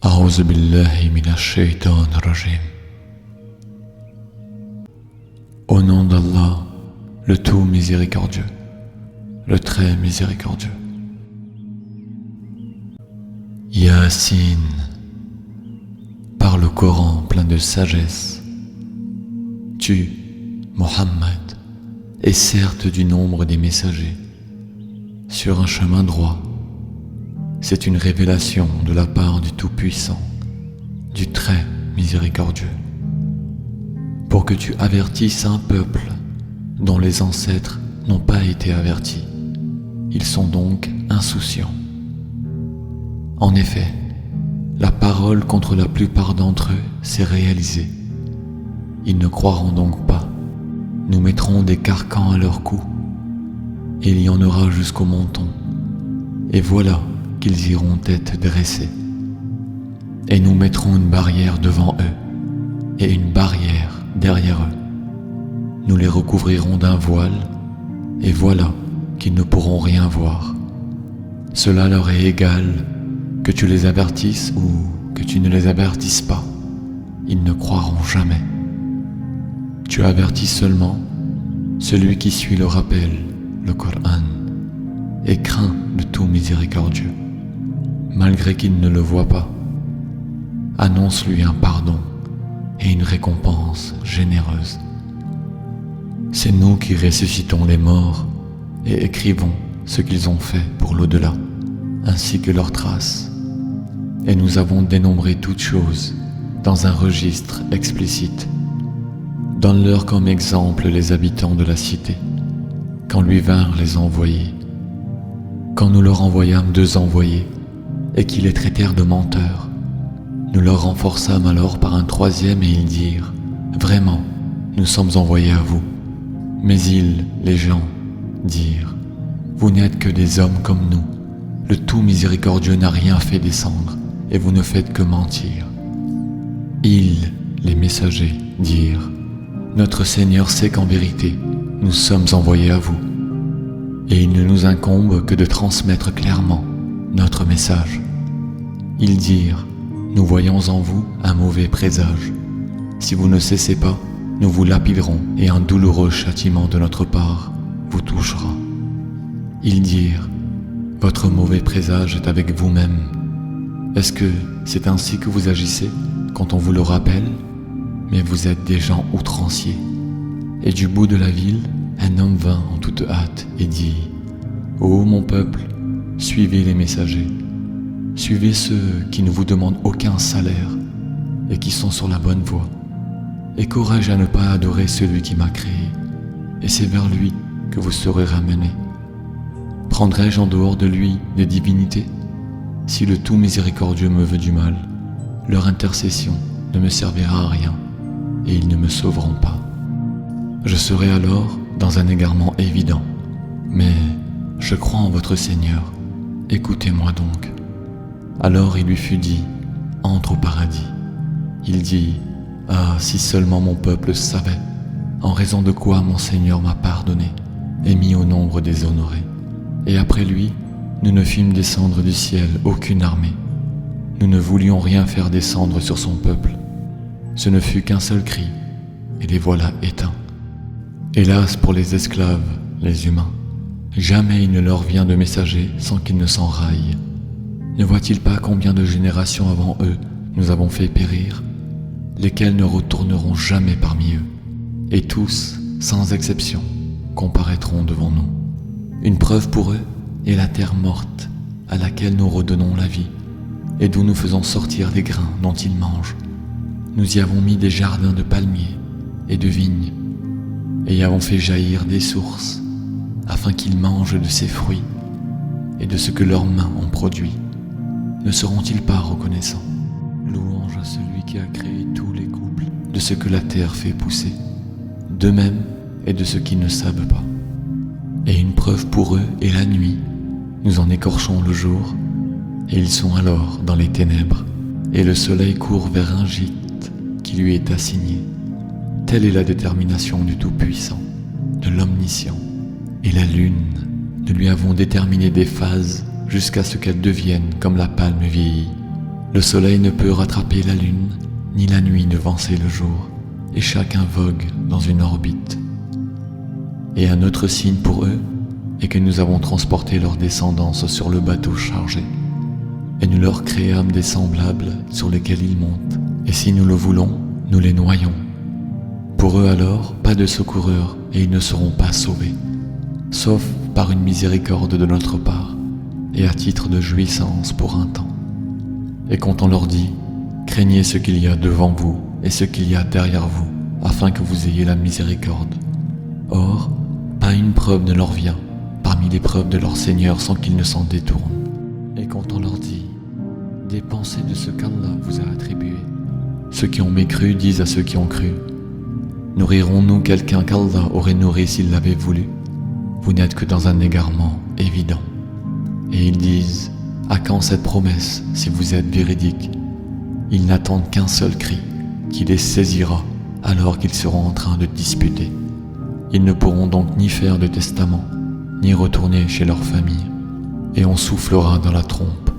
أعوذ بالله من الشيطان الرجيم. Au nom d'Allah, le tout miséricordieux, le très miséricordieux. Yasin, par le Coran plein de sagesse, tu, Mohammed, es certes du nombre des messagers, sur un chemin droit. C'est une révélation de la part du Tout-Puissant, du Très Miséricordieux, pour que tu avertisses un peuple dont les ancêtres n'ont pas été avertis. Ils sont donc insouciants. En effet, la parole contre la plupart d'entre eux s'est réalisée. Ils ne croiront donc pas. Nous mettrons des carcans à leur cou, et il y en aura jusqu'au menton. Et voilà qu'ils iront tête dressée. Et nous mettrons une barrière devant eux, et une barrière derrière eux. Nous les recouvrirons d'un voile, et voilà qu'ils ne pourront rien voir. Cela leur est égal, que tu les avertisses ou que tu ne les avertisses pas. Ils ne croiront jamais. Tu avertis seulement celui qui suit le rappel, le Coran, et craint le tout miséricordieux, malgré qu'il ne le voit pas. Annonce-lui un pardon et une récompense généreuse. C'est nous qui ressuscitons les morts et écrivons ce qu'ils ont fait pour l'au-delà, ainsi que leurs traces. Et nous avons dénombré toutes choses dans un registre explicite. Donne-leur comme exemple les habitants de la cité, quand lui vinrent les envoyés. Quand nous leur envoyâmes 2 envoyés, et qu'ils les traitèrent de menteurs, nous leur renforçâmes alors par un 3e et ils dirent « Vraiment, nous sommes envoyés à vous ». Mais ils, les gens, dirent « Vous n'êtes que des hommes comme nous. Le tout miséricordieux n'a rien fait descendre, et vous ne faites que mentir. » Ils, les messagers, dirent « Notre Seigneur sait qu'en vérité, nous sommes envoyés à vous, et il ne nous incombe que de transmettre clairement notre message. » Ils dirent « Nous voyons en vous un mauvais présage. Si vous ne cessez pas, nous vous lapiderons et un douloureux châtiment de notre part vous touchera. » Ils dirent « Votre mauvais présage est avec vous-même. Est-ce que c'est ainsi que vous agissez quand on vous le rappelle? Mais vous êtes des gens outranciers. » Et du bout de la ville, un homme vint en toute hâte et dit « Ô mon peuple, suivez les messagers. Suivez ceux qui ne vous demandent aucun salaire et qui sont sur la bonne voie. Et qu'aurais-je à ne pas adorer celui qui m'a créé? Et c'est vers lui que vous serez ramenés. Prendrai-je en dehors de lui des divinités? Si le tout miséricordieux me veut du mal, leur intercession ne me servira à rien et ils ne me sauveront pas. Je serai alors dans un égarement évident. Mais je crois en votre Seigneur, écoutez-moi donc. » Alors il lui fut dit « Entre au paradis. » Il dit « Ah, si seulement mon peuple savait, en raison de quoi mon Seigneur m'a pardonné et mis au nombre des honorés. » Et après lui, nous ne fîmes descendre du ciel aucune armée. Nous ne voulions rien faire descendre sur son peuple. Ce ne fut qu'un seul cri, et les voilà éteints. Hélas pour les esclaves, les humains, jamais il ne leur vient de messager sans qu'ils ne s'enraillent. Ne voient-ils pas combien de générations avant eux nous avons fait périr, lesquels ne retourneront jamais parmi eux, et tous, sans exception, comparaîtront devant nous. Une preuve pour eux est la terre morte, à laquelle nous redonnons la vie, et d'où nous faisons sortir les grains dont ils mangent. Nous y avons mis des jardins de palmiers et de vignes, et y avons fait jaillir des sources, afin qu'ils mangent de ces fruits et de ce que leurs mains ont produit. Ne seront-ils pas reconnaissants? Louange à celui qui a créé tous les couples de ce que la terre fait pousser, d'eux-mêmes et de ce qu'ils ne savent pas. Et une preuve pour eux est la nuit. Nous en écorchons le jour, et ils sont alors dans les ténèbres, et le soleil court vers un gîte qui lui est assigné. Telle est la détermination du Tout-Puissant, de l'Omniscient. Et la lune, nous lui avons déterminé des phases jusqu'à ce qu'elle devienne comme la palme vieillie. Le soleil ne peut rattraper la lune, ni la nuit devancer le jour, et chacun vogue dans une orbite. Et un autre signe pour eux est que nous avons transporté leur descendance sur le bateau chargé, et nous leur créâmes des semblables sur lesquels ils montent, et si nous le voulons, nous les noyons. Pour eux alors, pas de secoureur, et ils ne seront pas sauvés, sauf par une miséricorde de notre part, et à titre de jouissance pour un temps. Et quand on leur dit, craignez ce qu'il y a devant vous et ce qu'il y a derrière vous, afin que vous ayez la miséricorde. Or, pas une preuve ne leur vient parmi les preuves de leur Seigneur sans qu'ils ne s'en détournent. Et quand on leur dit, dépensez de ce qu'Allah vous a attribué, ceux qui ont mécru disent à ceux qui ont cru, nourrirons-nous quelqu'un qu'Allah aurait nourri s'il l'avait voulu? Vous n'êtes que dans un égarement évident. Et ils disent, à quand cette promesse si vous êtes véridique? Ils n'attendent qu'un seul cri, qui les saisira alors qu'ils seront en train de disputer. Ils ne pourront donc ni faire de testament, ni retourner chez leur famille. Et on soufflera dans la trompe.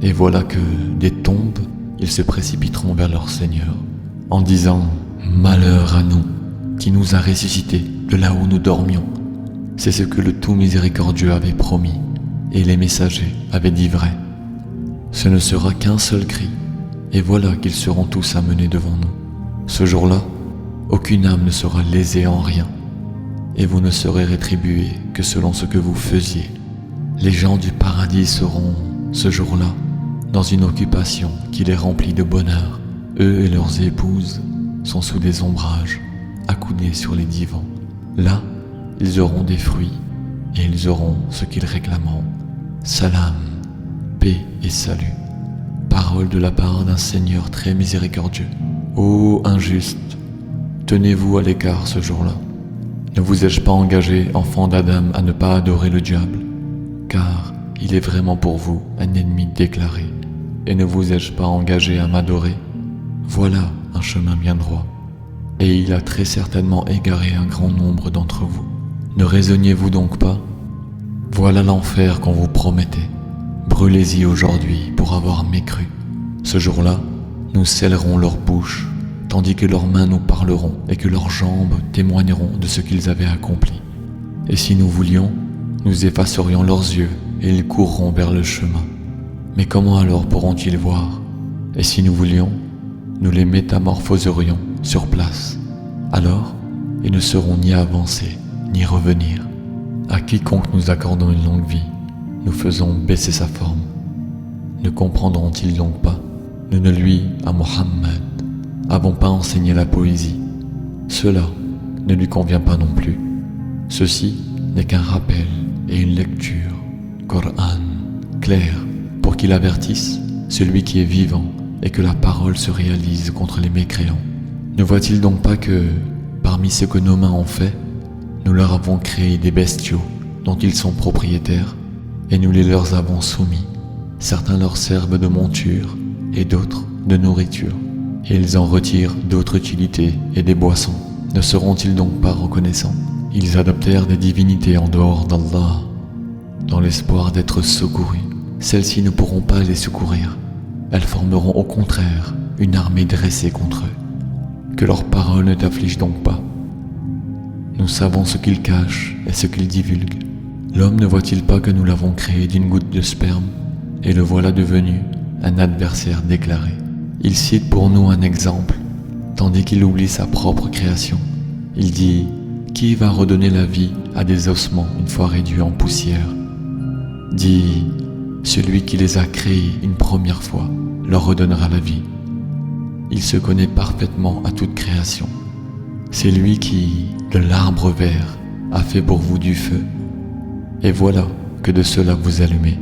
Et voilà que, des tombes, ils se précipiteront vers leur Seigneur, en disant « Malheur à nous, qui nous a ressuscités de là où nous dormions. » C'est ce que le tout miséricordieux avait promis, et les messagers avaient dit vrai. Ce ne sera qu'un seul cri, et voilà qu'ils seront tous amenés devant nous. Ce jour-là, aucune âme ne sera lésée en rien, et vous ne serez rétribués que selon ce que vous faisiez. Les gens du paradis seront, ce jour-là, dans une occupation qui les remplit de bonheur. Eux et leurs épouses sont sous des ombrages, accoudés sur les divans. Là, ils auront des fruits, et ils auront ce qu'ils réclameront. Salam, paix et salut. Parole de la part d'un Seigneur très miséricordieux. Ô injuste, tenez-vous à l'écart ce jour-là. Ne vous ai-je pas engagé, enfant d'Adam, à ne pas adorer le diable, car il est vraiment pour vous un ennemi déclaré. Et ne vous ai-je pas engagé à m'adorer? Voilà un chemin bien droit, et il a très certainement égaré un grand nombre d'entre vous. Ne raisonniez-vous donc pas? Voilà l'enfer qu'on vous promettait. Brûlez-y aujourd'hui pour avoir mécru. Ce jour-là, nous scellerons leurs bouches, tandis que leurs mains nous parleront et que leurs jambes témoigneront de ce qu'ils avaient accompli. Et si nous voulions, nous effacerions leurs yeux et ils courront vers le chemin. Mais comment alors pourront-ils voir? Et si nous voulions, nous les métamorphoserions sur place. Alors, ils ne sauront ni avancer, ni revenir. À quiconque nous accordons une longue vie, nous faisons baisser sa forme. Ne comprendront-ils donc pas? Nous ne lui, à Mohammed, avons pas enseigné la poésie. Cela ne lui convient pas non plus. Ceci n'est qu'un rappel et une lecture, Coran, clair, pour qu'il avertisse celui qui est vivant et que la parole se réalise contre les mécréants. Ne voit-il donc pas que, parmi ce que nos mains ont fait, nous leur avons créé des bestiaux dont ils sont propriétaires, et nous les leur avons soumis. Certains leur servent de monture, et d'autres de nourriture, et ils en retirent d'autres utilités et des boissons. Ne seront-ils donc pas reconnaissants? Ils adoptèrent des divinités en dehors d'Allah, dans l'espoir d'être secourus. Celles-ci ne pourront pas les secourir. Elles formeront au contraire une armée dressée contre eux. Que leurs paroles ne t'affligent donc pas. Nous savons ce qu'ils cachent et ce qu'ils divulguent. L'homme ne voit-il pas que nous l'avons créé d'une goutte de sperme, et le voilà devenu un adversaire déclaré. Il cite pour nous un exemple, tandis qu'il oublie sa propre création. Il dit, qui va redonner la vie à des ossements une fois réduits en poussière? Dit, celui qui les a créés une première fois leur redonnera la vie. Il se connaît parfaitement à toute création. C'est lui qui, de l'arbre vert, a fait pour vous du feu. Et voilà que de cela vous allumez.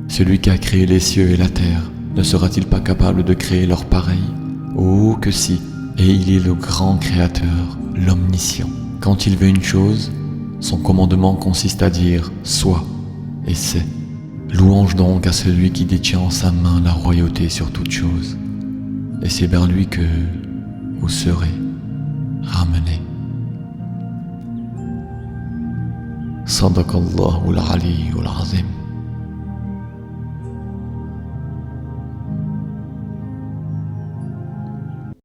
Celui qui a créé les cieux et la terre, ne sera-t-il pas capable de créer leur pareil? Oh que si, et il est le grand créateur, l'omniscient. Quand il veut une chose, son commandement consiste à dire « sois » et c'est. Louange donc à celui qui détient en sa main la royauté sur toute chose. Et c'est vers lui que vous serez ramenés. Sadaqallahul aliyyul azim.